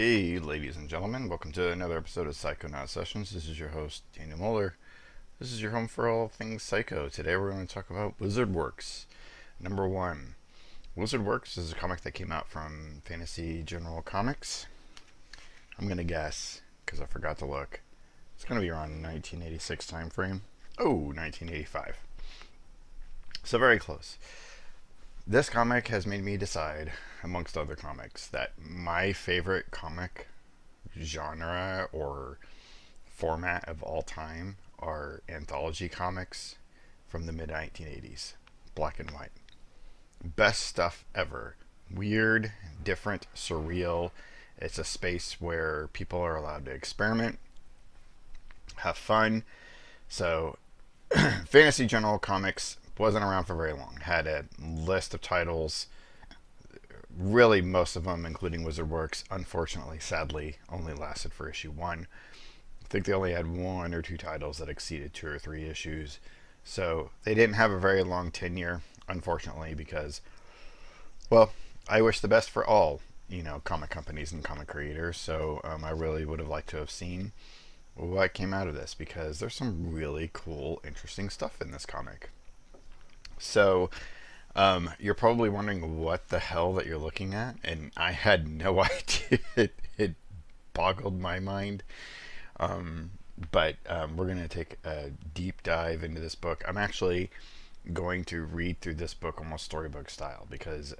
Hey, ladies and gentlemen, welcome to another episode of Psychonaut Sessions. This is your host, Daniel Muller. This is your home for all things psycho. Today we're going to talk about Wizard Works. Number one, Wizard Works is a comic that came out from Fantasy General Comics. I'm going to guess, because I forgot to look. It's going to be around 1986 time frame. Oh, 1985. So very close. This comic has made me decide, amongst other comics, that my favorite comic genre or format of all time are anthology comics from the mid 1980s. Black and white. Best stuff ever. Weird, different, surreal. It's a space where people are allowed to experiment, have fun. So, Fantasy General Comics wasn't around for very long. Had a list of titles. Really, most of them, including Wizard Works, unfortunately, sadly, only lasted for issue 1. I think they only had 1 or 2 titles that exceeded 2 or 3 issues. So they didn't have a very long tenure, unfortunately, because, well, I wish the best for all, comic companies and comic creators. So I really would have liked to have seen what came out of this, because there's some really cool, interesting stuff in this comic. So, you're probably wondering what the hell that you're looking at, and I had no idea. It boggled my mind. But we're going to take a deep dive into this book. I'm actually going to read through this book almost storybook style, because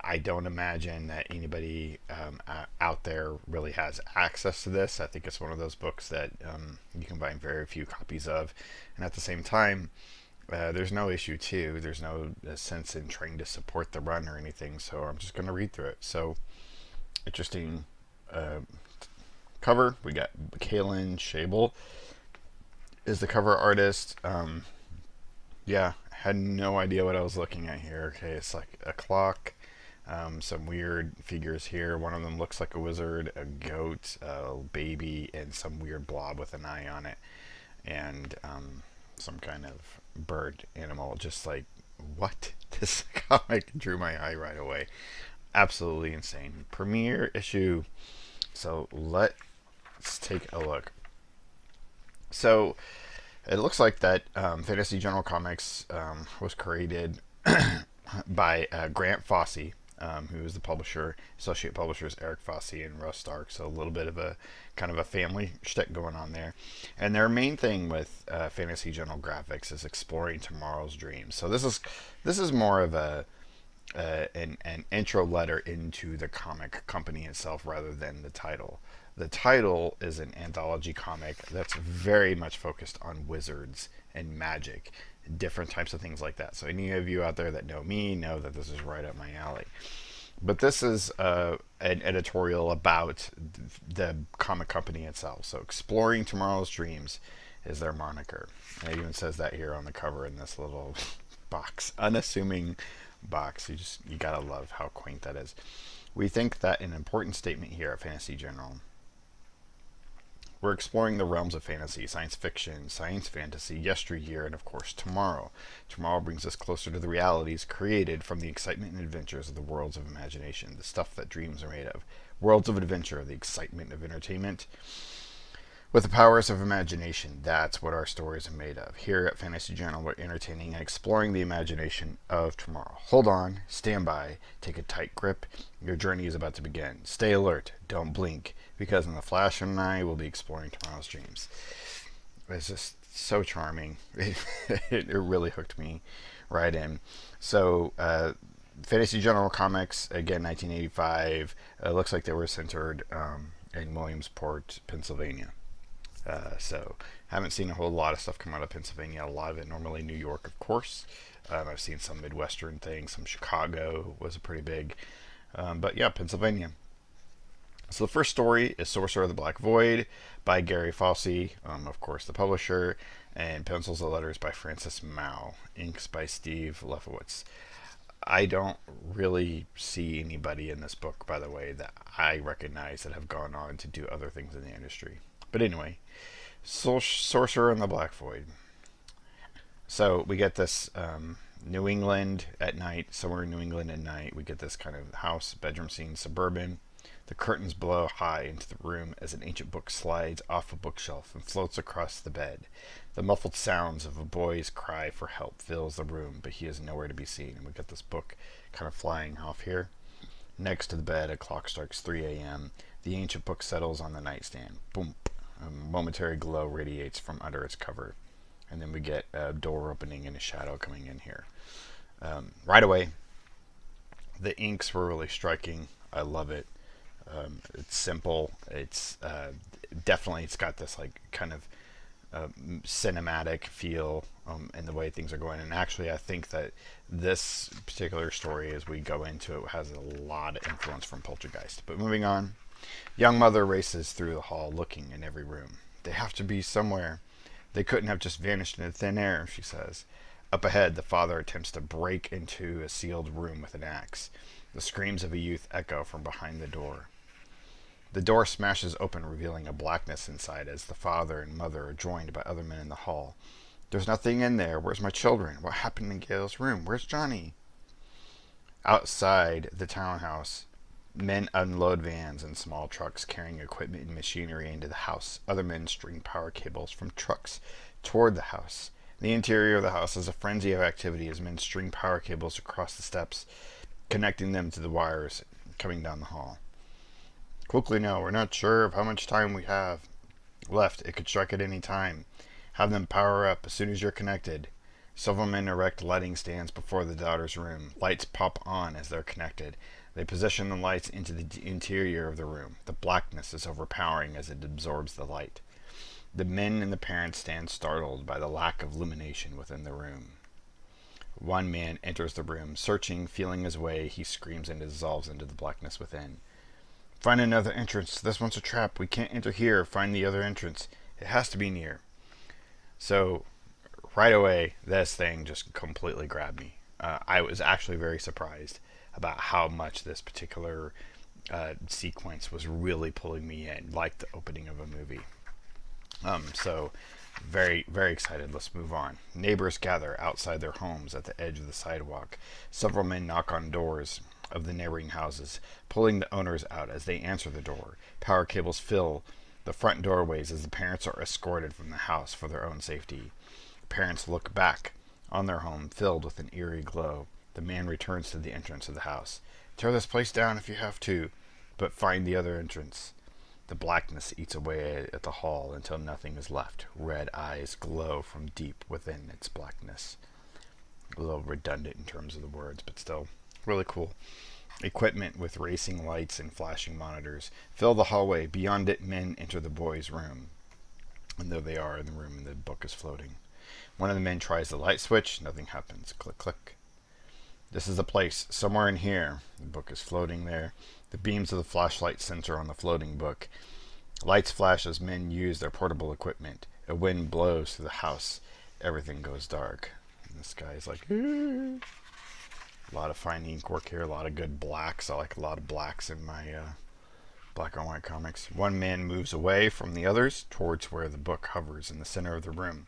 I don't imagine that anybody out there really has access to this. I think it's one of those books that you can buy very few copies of, and at the same time, there's no issue 2. There's no sense in trying to support the run or anything, so I'm just going to read through it. So, interesting cover. We got Kalen Schabel is the cover artist. Yeah, had no idea what I was looking at here. Okay, it's like a clock. Some weird figures here. One of them looks like a wizard, a goat, a baby, and some weird blob with an eye on it. And some kind of bird animal. Just like, what? This comic drew my eye right away. Absolutely insane. Premiere issue. So let's take a look. So it looks like that Fantasy General Comics was created by Grant Fosse, who is the publisher. Associate publishers Eric Fosse and Russ Stark. So a little bit of a kind of a family shtick going on there. And their main thing with Fantasy General Graphics is exploring tomorrow's dreams. So this is more of an intro letter into the comic company itself rather than the title. The title is an anthology comic that's very much focused on wizards and magic, different types of things like that. So any of you out there that know me know that this is right up my alley. But this is an editorial about the comic company itself. So exploring tomorrow's dreams is their moniker. And it even says that here on the cover in this little box, unassuming box. You gotta love how quaint that is. We think that an important statement here at Fantasy General. We're exploring the realms of fantasy, science fiction, science fantasy, yesteryear, and of course tomorrow. Tomorrow brings us closer to the realities created from the excitement and adventures of the worlds of imagination, the stuff that dreams are made of. Worlds of adventure, the excitement of entertainment. With the powers of imagination, that's what our stories are made of. Here at Fantasy Journal, we're entertaining and exploring the imagination of tomorrow. Hold on, stand by, take a tight grip. Your journey is about to begin. Stay alert, don't blink, because in the flash of an eye, we'll be exploring tomorrow's dreams. It's just so charming. It really hooked me right in. So, Fantasy General Comics, again, 1985. Looks like they were centered in Williamsport, Pennsylvania. So haven't seen a whole lot of stuff come out of Pennsylvania. A lot of it normally New York, of course. I've seen some Midwestern things. Some Chicago was a pretty big. But yeah, Pennsylvania. So the first story is Sorcerer of the Black Void by Gary Fosse, of course the publisher, and pencils and letters by Francis Mao, inks by Steve Lefowitz. I don't really see anybody in this book, by the way, that I recognize that have gone on to do other things in the industry. But anyway, Sorcerer and the Black Void. So we get this New England at night, somewhere in New England at night. We get this kind of house, bedroom scene, suburban. The curtains blow high into the room as an ancient book slides off a bookshelf and floats across the bed. The muffled sounds of a boy's cry for help fills the room, but he is nowhere to be seen. And we got this book kind of flying off here. Next to the bed, a clock strikes 3 a.m. The ancient book settles on the nightstand. Boom. A momentary glow radiates from under its cover. And then we get a door opening and a shadow coming in here. Right away, the inks were really striking. I love it. It's simple. It's definitely, it's got this like kind of cinematic feel in the way things are going. And actually, I think that this particular story, as we go into it, has a lot of influence from Poltergeist. But moving on, young mother races through the hall, looking in every room. They have to be somewhere. They couldn't have just vanished into thin air, she says. Up ahead, the father attempts to break into a sealed room with an axe. The screams of a youth echo from behind the door. The door smashes open, revealing a blackness inside as the father and mother are joined by other men in the hall. There's nothing in there. Where's my children? What happened in Gail's room? Where's Johnny? Outside the townhouse, men unload vans and small trucks carrying equipment and machinery into the house. Other men string power cables from trucks toward the house. The interior of the house is a frenzy of activity as men string power cables across the steps, connecting them to the wires coming down the hall. Quickly now, we're not sure of how much time we have left. It could strike at any time. Have them power up as soon as you're connected. Several men erect lighting stands before the daughter's room. Lights pop on as they're connected. They position the lights into the interior of the room. The blackness is overpowering as it absorbs the light. The men and the parents stand startled by the lack of illumination within the room. One man enters the room, searching, feeling his way. He screams and dissolves into the blackness within. Find another entrance. This one's a trap. We can't enter here. Find the other entrance. It has to be near. So, right away, this thing just completely grabbed me. I was actually very surprised about how much this particular sequence was really pulling me in, like the opening of a movie. So, very, very excited. Let's move on. Neighbors gather outside their homes at the edge of the sidewalk. Several men knock on doors of the neighboring houses, pulling the owners out as they answer the door. Power cables fill the front doorways as the parents are escorted from the house for their own safety. Parents look back on their home, filled with an eerie glow. The man returns to the entrance of the house. Tear this place down if you have to, but find the other entrance. The blackness eats away at the hall until nothing is left. Red eyes glow from deep within its blackness. A little redundant in terms of the words, but still really cool. Equipment with racing lights and flashing monitors fill the hallway. Beyond it, men enter the boys' room. And there they are in the room, and the book is floating. One of the men tries the light switch. Nothing happens. Click, click. This is the place. Somewhere in here. The book is floating there. The beams of the flashlight center on the floating book. Lights flash as men use their portable equipment. A wind blows through the house. Everything goes dark. And this guy's like, a lot of fine ink work here. A lot of good blacks. I like a lot of blacks in my black and white comics. One man moves away from the others towards where the book hovers in the center of the room.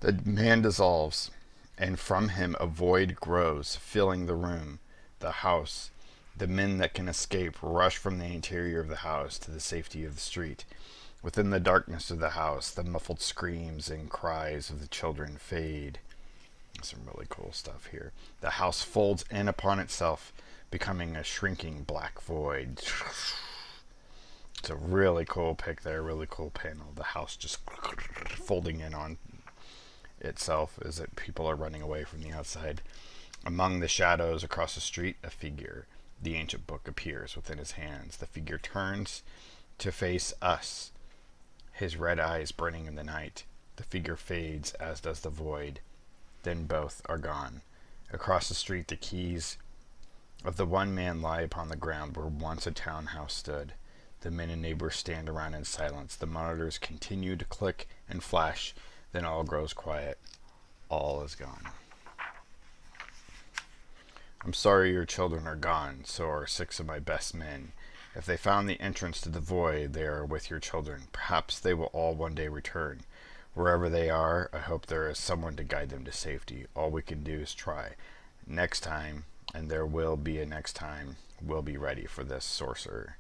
The man dissolves, and from him a void grows, filling the room, the house. The men that can escape rush from the interior of the house to the safety of the street. Within the darkness of the house, the muffled screams and cries of the children fade. Some really cool stuff here. The house folds in upon itself, becoming a shrinking black void. It's a really cool pic there, really cool panel. The house just folding in on itself as it, people are running away from the outside. Among the shadows across the street, a figure. The ancient book appears within his hands. The figure turns to face us, his red eyes burning in the night. The figure fades, as does the void. Then both are gone. Across the street, the keys of the one man lie upon the ground where once a townhouse stood. The men and neighbors stand around in silence. The monitors continue to click and flash. Then all grows quiet. All is gone. I'm sorry your children are gone, so are 6 of my best men. If they found the entrance to the void, they are with your children. Perhaps they will all one day return. Wherever they are, I hope there is someone to guide them to safety. All we can do is try. Next time, and there will be a next time, we'll be ready for this, Sorcerer.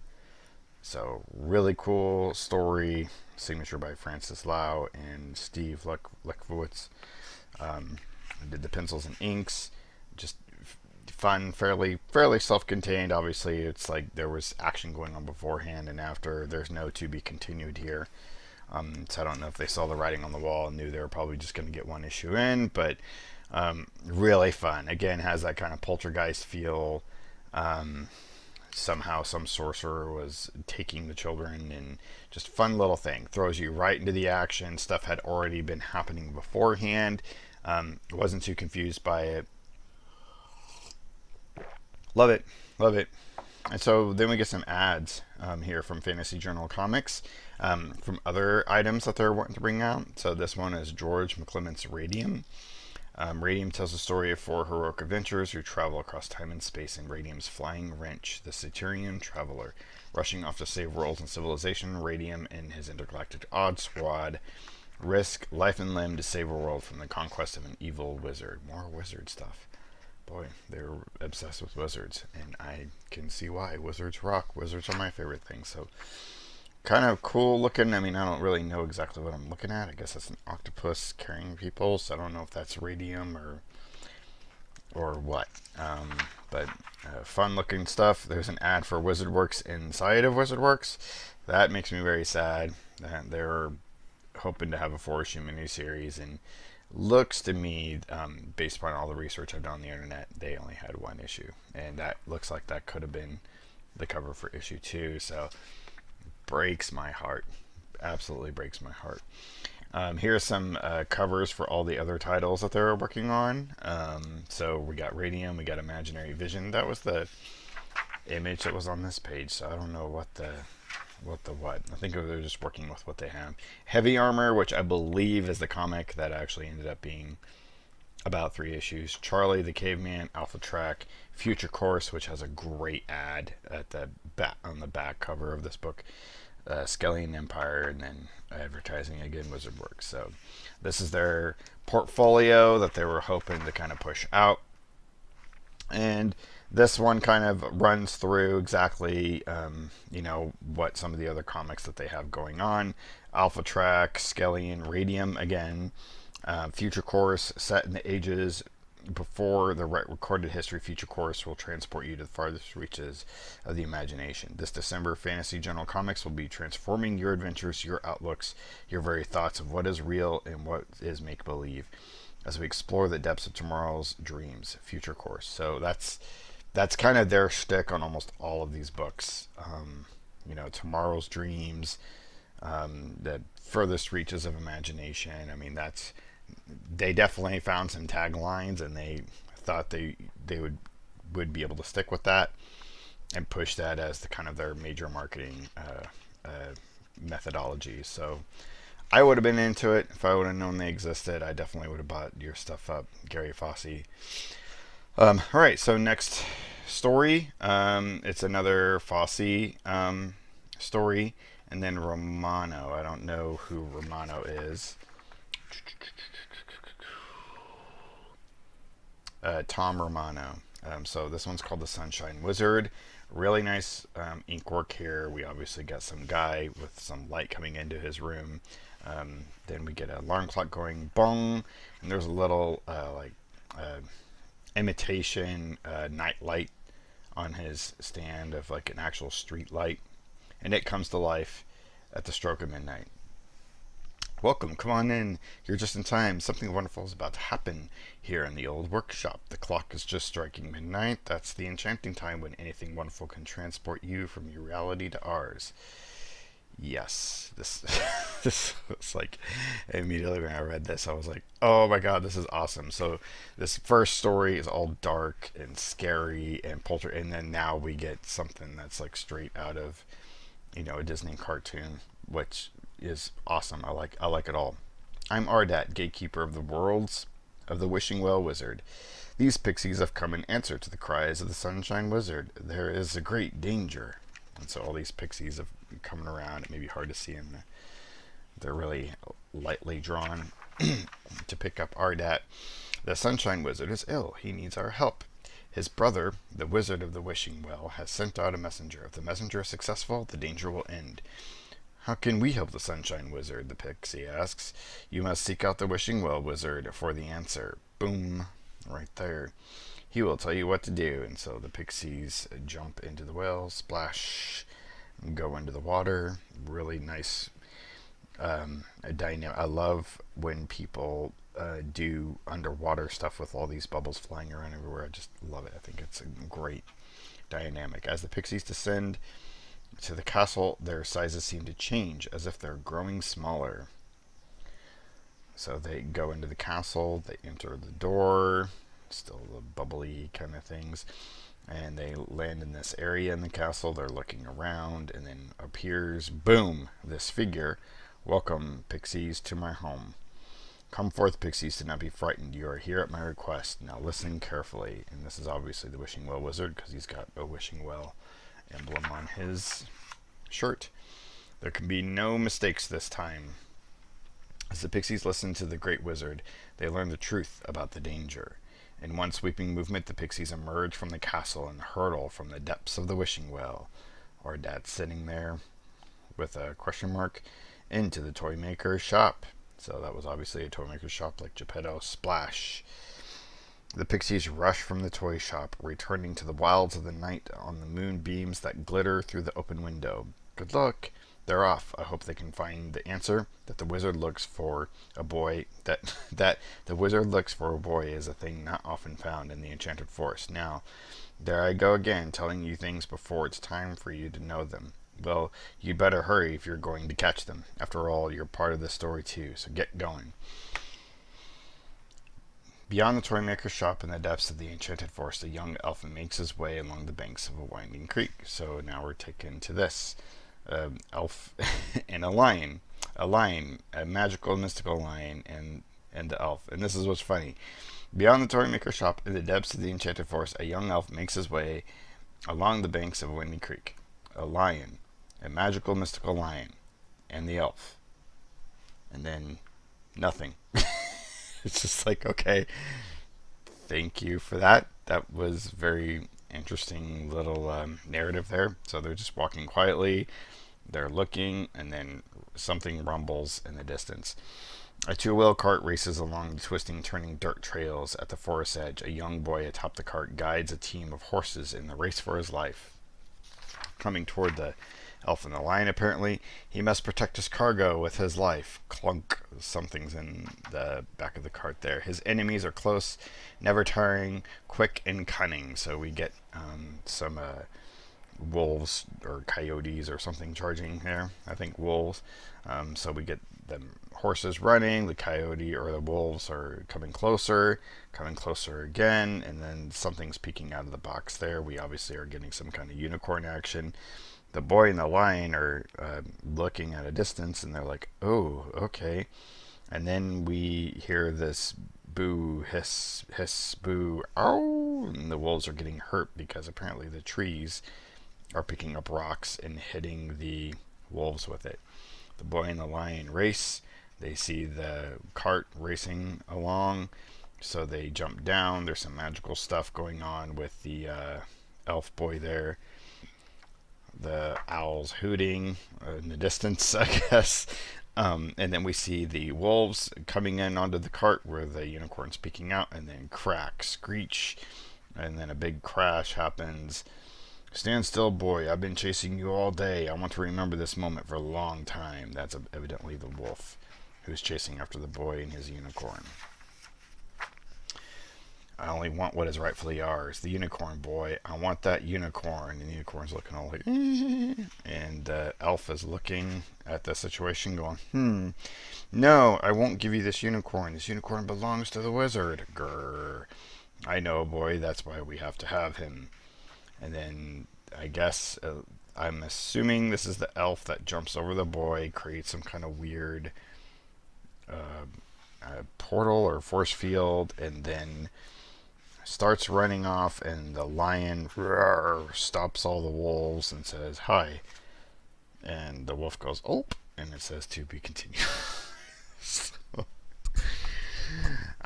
So really cool story, signature by Francis Lau and Steve Lekowitz. Did the pencils and inks. Just fun, fairly self-contained. Obviously, it's like there was action going on beforehand and after. There's no to be continued here. So I don't know if they saw the writing on the wall and knew they were probably just going to get one issue in, but really fun. Again, has that kind of poltergeist feel. Somehow some sorcerer was taking the children, and just fun little thing. Throws you right into the action. Stuff had already been happening beforehand. Wasn't too confused by it. Love it. Love it. And so then we get some ads here from Fantasy Journal Comics from other items that they're wanting to bring out. So this one is George McClement's Radium. Radium tells the story of 4 heroic adventurers who travel across time and space in Radium's flying wrench, the Saturnian Traveler. Rushing off to save worlds and civilization, Radium and his intergalactic odd squad risk life and limb to save a world from the conquest of an evil wizard. More wizard stuff. Boy, they're obsessed with wizards, and I can see why. Wizards rock. Wizards are my favorite thing, so kind of cool looking. I mean, I don't really know exactly what I'm looking at. I guess it's an octopus carrying people, so I don't know if that's radium or what. But fun looking stuff. There's an ad for WizardWorks inside of WizardWorks. That makes me very sad. They're hoping to have a 4-issue miniseries, and looks to me, based upon all the research I've done on the internet, they only had 1 issue, and that looks like that could have been the cover for issue 2. So breaks my heart, absolutely breaks my heart. Here's some covers for all the other titles that they're working on. So we got Radium, we got Imaginary Vision. That was the image that was on this page, so I don't know what. I think they're just working with what they have. Heavy Armor, which I believe is the comic that actually ended up being about 3 issues. Charlie the Caveman, Alpha Track, Future Course, which has a great ad at the on the back cover of this book. Skellion Empire, and then advertising again, WizardWorks. So this is their portfolio that they were hoping to kind of push out. And this one kind of runs through exactly, what some of the other comics that they have going on. Alpha Track, Skellion, Radium, again, Future Course, set in the ages before the recorded history. Future Course will transport you to the farthest reaches of the imagination. This December, Fantasy General Comics will be transforming your adventures, your outlooks, your very thoughts of what is real and what is make-believe, as we explore the depths of tomorrow's dreams. Future Course. So that's kind of their shtick on almost all of these books. Tomorrow's dreams, the furthest reaches of imagination. I mean, they definitely found some taglines, and they thought they would be able to stick with that and push that as the kind of their major marketing methodology. So I would have been into it if I would have known they existed. I definitely would have bought your stuff up, Gary Fosse. All right, so next story. It's another Fosse story, and then Romano. I don't know who Romano is. Tom Romano. So this one's called The Sunshine Wizard. Really nice ink work here. We obviously got some guy with some light coming into his room. Then we get an alarm clock going bong, and there's a little imitation night light on his stand of like an actual street light, and it comes to life at the stroke of midnight. Welcome, come on in. You're just in time. Something wonderful is about to happen here in the old workshop. The clock is just striking midnight. That's the enchanting time when anything wonderful can transport you from your reality to ours. Yes, this was like, immediately when I read this, I was like, oh my god, this is awesome. So this first story is all dark and scary and and then now we get something that's like straight out of, a Disney cartoon, which is awesome. I like it all. I'm Ardat, gatekeeper of the worlds of the Wishing Well Wizard. These pixies have come in answer to the cries of the Sunshine Wizard. There is a great danger. And so all these pixies have coming around. It may be hard to see them. They're really lightly drawn to pick up Ardat. The Sunshine Wizard is ill. He needs our help. His brother, the Wizard of the Wishing Well, has sent out a messenger. If the messenger is successful, the danger will end. How can we help the Sunshine Wizard? The pixie asks. You must seek out the Wishing Well Wizard for the answer. Boom. Right there. He will tell you what to do. And so the pixies jump into the well, splash, go into the water. Really nice dynamic. I love when people do underwater stuff with all these bubbles flying around everywhere. I just love it. I think it's a great dynamic. As the pixies descend to the castle, their sizes seem to change, as if they're growing smaller. So they go into the castle, they enter the door, still the bubbly kind of things, and they land in this area in the castle. They're looking around, and then appears, boom, this figure. Welcome, pixies, to my home. Come forth, pixies, do not be frightened. You are here at my request. Now listen carefully. And this is obviously the Wishing Well Wizard, because he's got a Wishing Well emblem on his shirt. There can be no mistakes this time. As the pixies listen to the great wizard, they learn the truth about the danger. In one sweeping movement, the pixies emerge from the castle and hurtle from the depths of the Wishing Well, or Dad's sitting there with a question mark, into the toy maker's shop. So that was obviously a toy maker's shop like Geppetto. Splash. The pixies rush from the toy shop, returning to the wilds of the night on the moonbeams that glitter through the open window. Good luck. They're off. I hope they can find the answer that the wizard looks for. A boy that the wizard looks for a boy is a thing not often found in the enchanted forest. Now, there I go again, telling you things before it's time for you to know them. Well, you'd better hurry if you're going to catch them. After all, you're part of the story too, so get going. Beyond the toy maker's shop in the depths of the enchanted forest, a young elf makes his way along the banks of a winding creek. So now we're taken to this. Elf and a lion, a magical, mystical lion, and the elf. And this is what's funny. Beyond the toy maker's shop in the depths of the enchanted forest, a young elf makes his way along the banks of a winding creek. A lion, a magical, mystical lion, and the elf. And then nothing. It's just like, okay, thank you for that. That was very interesting little narrative there. So they're just walking quietly, they're looking, and then something rumbles in the distance. A two-wheel cart races along the twisting, turning dirt trails at the forest edge. A young boy atop the cart guides a team of horses in the race for his life. Coming toward the elf and the lion, apparently. He must protect his cargo with his life. Clunk. Something's in the back of the cart there. His enemies are close, never tiring, quick and cunning. So we get some wolves or coyotes or something charging there. I think wolves. So we get the horses running, the coyote or the wolves are coming closer again, and then something's peeking out of the box there. We obviously are getting some kind of unicorn action. The boy and the lion are looking at a distance, and they're like, oh, okay. And then we hear this boo, hiss, hiss, boo, ow, and the wolves are getting hurt because apparently the trees are picking up rocks and hitting the wolves with it. The boy and the lion race. They see the cart racing along, so they jump down. There's some magical stuff going on with the elf boy there. The owls hooting in the distance, I guess. And then we see the wolves coming in onto the cart where the unicorn's peeking out, and then crack, screech, and then a big crash happens. Stand still, boy. I've been chasing you all day. I want to remember this moment for a long time. That's evidently the wolf who's chasing after the boy and his unicorn. I only want what is rightfully ours. The unicorn, boy. I want that unicorn. And the unicorn's looking all like, and elf is looking at the situation going, no, I won't give you this unicorn. This unicorn belongs to the wizard. Grrr. I know, boy. That's why we have to have him. And then I guess I'm assuming this is the elf that jumps over the boy, creates some kind of weird portal or force field, and then starts running off, and the lion stops all the wolves and says hi, and the wolf goes oh, and it says to be continued. So,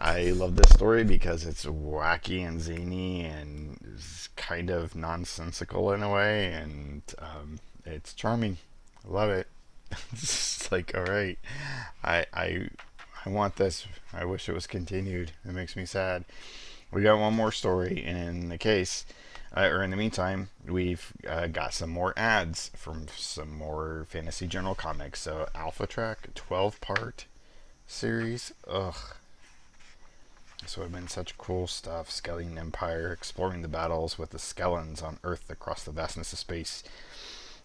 I love this story because it's wacky and zany and is kind of nonsensical in a way, and it's charming. I love it. It's like, all right, I want this. I wish it was continued. It makes me sad. We got one more story in the case, or in the meantime, we've got some more ads from some more Fantasy Journal comics. So Alpha Track, 12-part series. Ugh. This would have been such cool stuff. Skeleton Empire, exploring the battles with the Skellons on Earth across the vastness of space.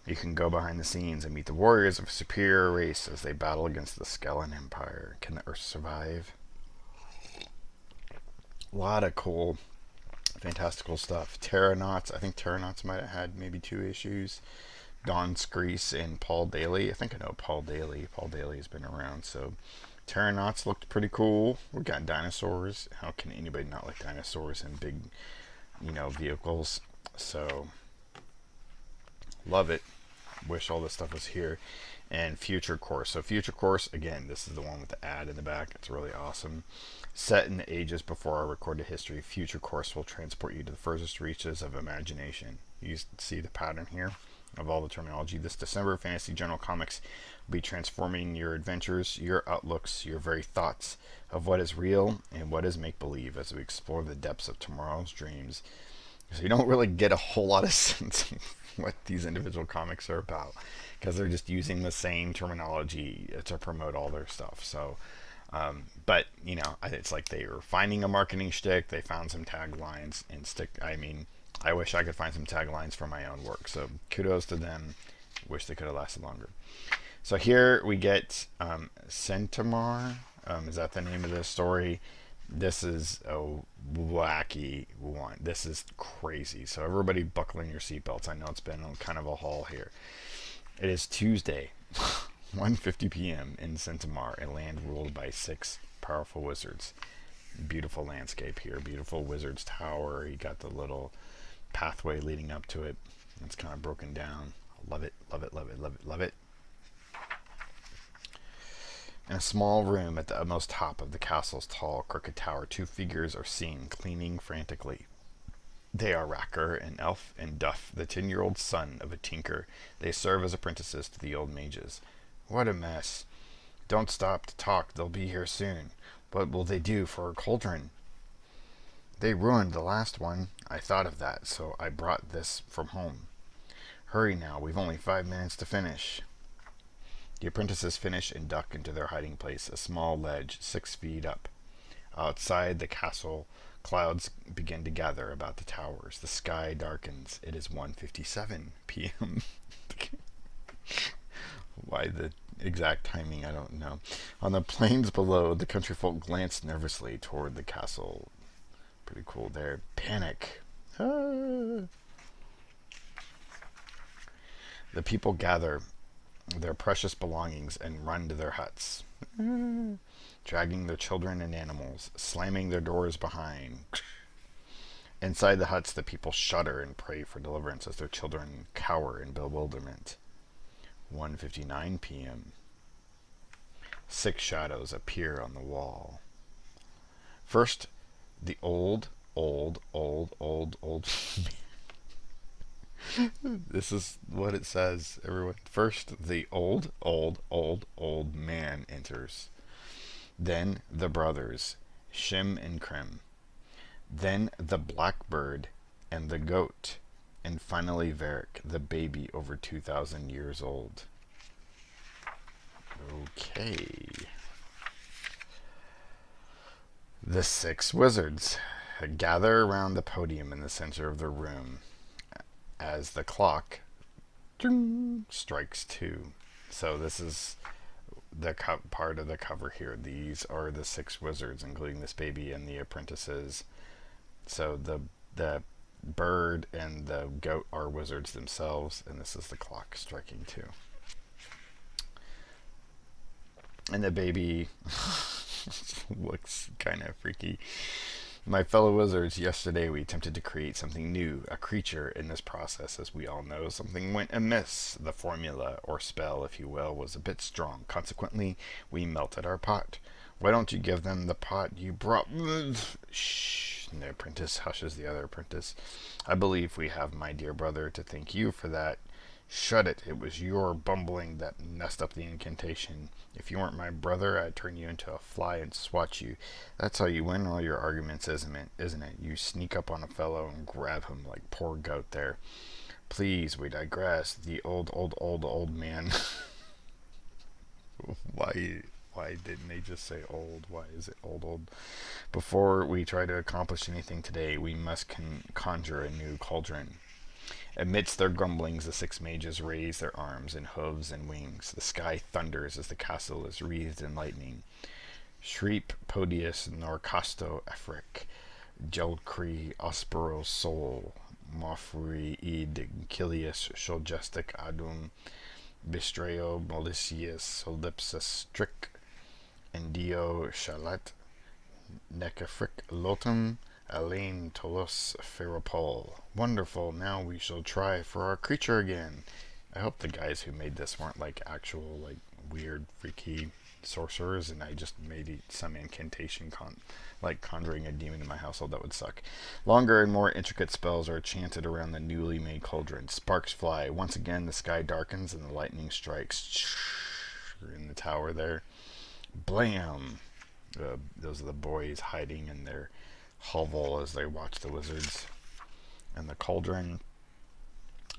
You can go behind the scenes and meet the warriors of a superior race as they battle against the Skeleton Empire. Can the Earth survive? A lot of cool, fantastical stuff. Pteronauts. I think Pteronauts might have had maybe 2 issues. Don Screese and Paul Daly. I think I know Paul Daly. Paul Daly has been around, so Pteronauts looked pretty cool. We got dinosaurs. How can anybody not like dinosaurs and big, vehicles? So, love it. Wish all this stuff was here. And Future Course. So Future Course, again, this is the one with the ad in the back. It's really awesome. Set in the ages before our recorded history, Future Course will transport you to the furthest reaches of imagination. You see the pattern here of all the terminology. This December, Fantasy Journal Comics will be transforming your adventures, your outlooks, your very thoughts of what is real and what is make-believe as we explore the depths of tomorrow's dreams. So you don't really get a whole lot of sense of what these individual comics are about, because they're just using the same terminology to promote all their stuff. So, but it's like they were finding a marketing shtick. They found some taglines and I wish I could find some taglines for my own work. So kudos to them. Wish they could have lasted longer. So here we get Centaur. Is that the name of the story? This is a wacky one. This is crazy. So everybody buckle in your seatbelts. I know it's been kind of a haul here. It is Tuesday, 1:50 p.m. in Centaur, a land ruled by 6 powerful wizards. Beautiful landscape here. Beautiful wizard's tower. You got the little pathway leading up to it. It's kind of broken down. Love it, love it, love it, love it, love it. In a small room at the utmost top of the castle's tall, crooked tower, 2 figures are seen, cleaning frantically. They are Racker, an elf, and Duff, the 10-year-old son of a tinker. They serve as apprentices to the old mages. What a mess. Don't stop to talk, they'll be here soon. What will they do for a cauldron? They ruined the last one. I thought of that, so I brought this from home. Hurry now, we've only 5 minutes to finish. The apprentices finish and duck into their hiding place, a small ledge 6 feet up. Outside the castle, clouds begin to gather about the towers. The sky darkens. It is 1:57 p.m. Why the exact timing, I don't know. On the plains below, the countryfolk glance nervously toward the castle. Pretty cool there. Panic. Ah. The people gather their precious belongings and run to their huts, dragging their children and animals, slamming their doors behind. Inside the huts, the people shudder and pray for deliverance as their children cower in bewilderment. 1:59 p.m. 6 shadows appear on the wall. First, the old This is what it says, everyone. First, the old man enters. Then the brothers, Shim and Krem. Then the blackbird and the goat. And finally Varric, the baby over 2,000 years old. Okay. The 6 wizards gather around the podium in the center of the room as the clock strikes 2. So this is the part of the cover here. These are the 6 wizards, including this baby and the apprentices. So the bird and the goat are wizards themselves, and this is the clock striking 2. And the baby looks kind of freaky. My fellow wizards, yesterday we attempted to create something new, a creature. In this process, as we all know, something went amiss. The formula, or spell, if you will, was a bit strong. Consequently, we melted our pot. Why don't you give them the pot you brought? Shh. And the apprentice hushes the other apprentice. I believe we have my dear brother to thank you for that. Shut it. It was your bumbling that messed up the incantation. If you weren't my brother, I'd turn you into a fly and swat you. That's how you win all your arguments, isn't it? You sneak up on a fellow and grab him like poor goat there. Please, we digress. The old man. Why didn't they just say old? Why is it old? Before we try to accomplish anything today, we must conjure a new cauldron. Amidst their grumblings, the 6 mages raise their arms and hooves and wings. The sky thunders as the castle is wreathed in lightning. Shreep podius nor casto efric, gelcri aspero sol, mofri id cilius shogestic adum, bistreo malicius solipsus stric, endio shalat, necafric lotum, Alain Tolos Ferropol. Wonderful, now we shall try for our creature again. I hope the guys who made this weren't like actual like weird freaky sorcerers and I just made some incantation like conjuring a demon in my household. That would suck. Longer and more intricate spells are chanted around the newly made cauldron. Sparks fly. Once again the sky darkens and the lightning strikes in the tower there. Blam! Those are the boys hiding in their hovel as they watch the wizards and the cauldron.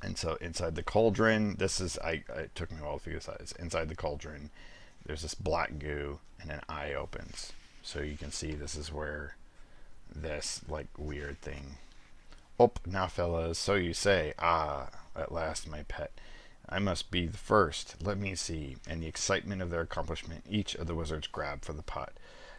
And so inside the cauldron, it took me a while to figure this out. It's inside the cauldron, there's this black goo and an eye opens. So you can see this is where this like weird thing. Oh, now fellas, so you say. Ah, at last, my pet. I must be the first. Let me see. In the excitement of their accomplishment, each of the wizards grab for the pot.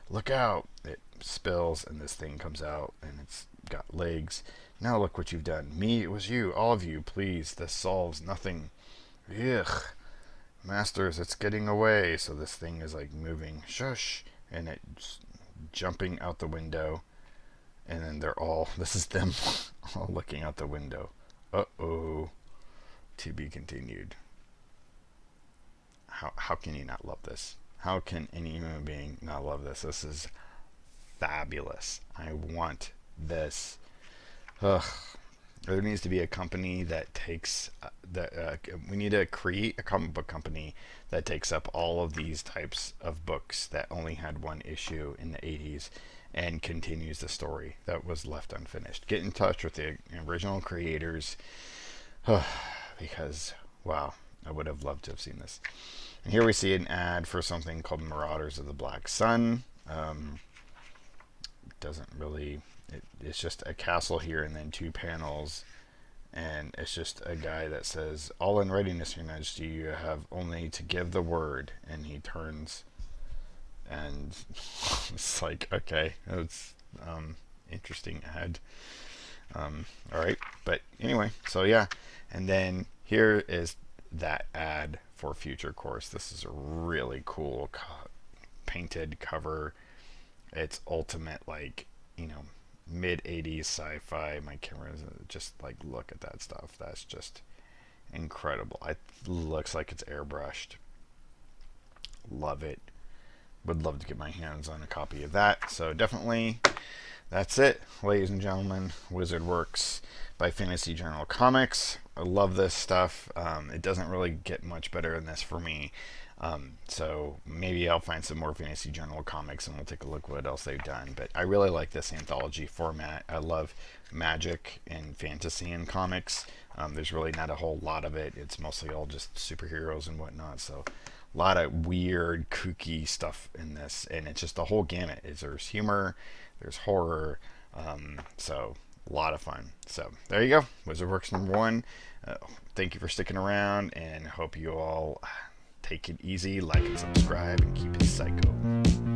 Look out! It spills and this thing comes out and it's got legs. Now look what you've done. Me, it was you, all of you, please. This solves nothing. Ugh. Masters, it's getting away. So this thing is like moving. Shush. And it's jumping out the window. And then this is them all looking out the window. Uh-oh. To be continued. How can you not love this? How can any human being not love this? This is fabulous. I want this. Ugh. There needs to be a company that takes we need to create a comic book company that takes up all of these types of books that only had one issue in the 80s and continues the story that was left unfinished. Get in touch with the original creators because wow, I would have loved to have seen this. And here we see an ad for something called Marauders of the Black Sun. Doesn't really... It's just a castle here and then 2 panels. And it's just a guy that says, all in readiness, Your Majesty, you have only to give the word. And he turns. And it's like, okay, it's interesting ad. Alright, but anyway, so yeah. And then here is that ad for Future Course. This is a really cool painted cover. It's ultimate, like, you know, mid 80s sci-fi. My camera is just like, look at that stuff. That's just incredible. It looks like it's airbrushed. Love it. Would love to get my hands on a copy of that. So definitely, that's it, ladies and gentlemen. Wizard Works by Fantasy Journal Comics. I love this stuff. It doesn't really get much better than this for me. So maybe I'll find some more Fantasy Journal comics and we'll take a look what else they've done. But I really like this anthology format. I love magic and fantasy in comics. There's really not a whole lot of it. It's mostly all just superheroes and whatnot. So a lot of weird, kooky stuff in this. And it's just the whole gamut. There's humor, there's horror. So a lot of fun. So there you go. Wizard Works #1. Thank you for sticking around and hope you all take it easy, like and subscribe, and keep it psycho.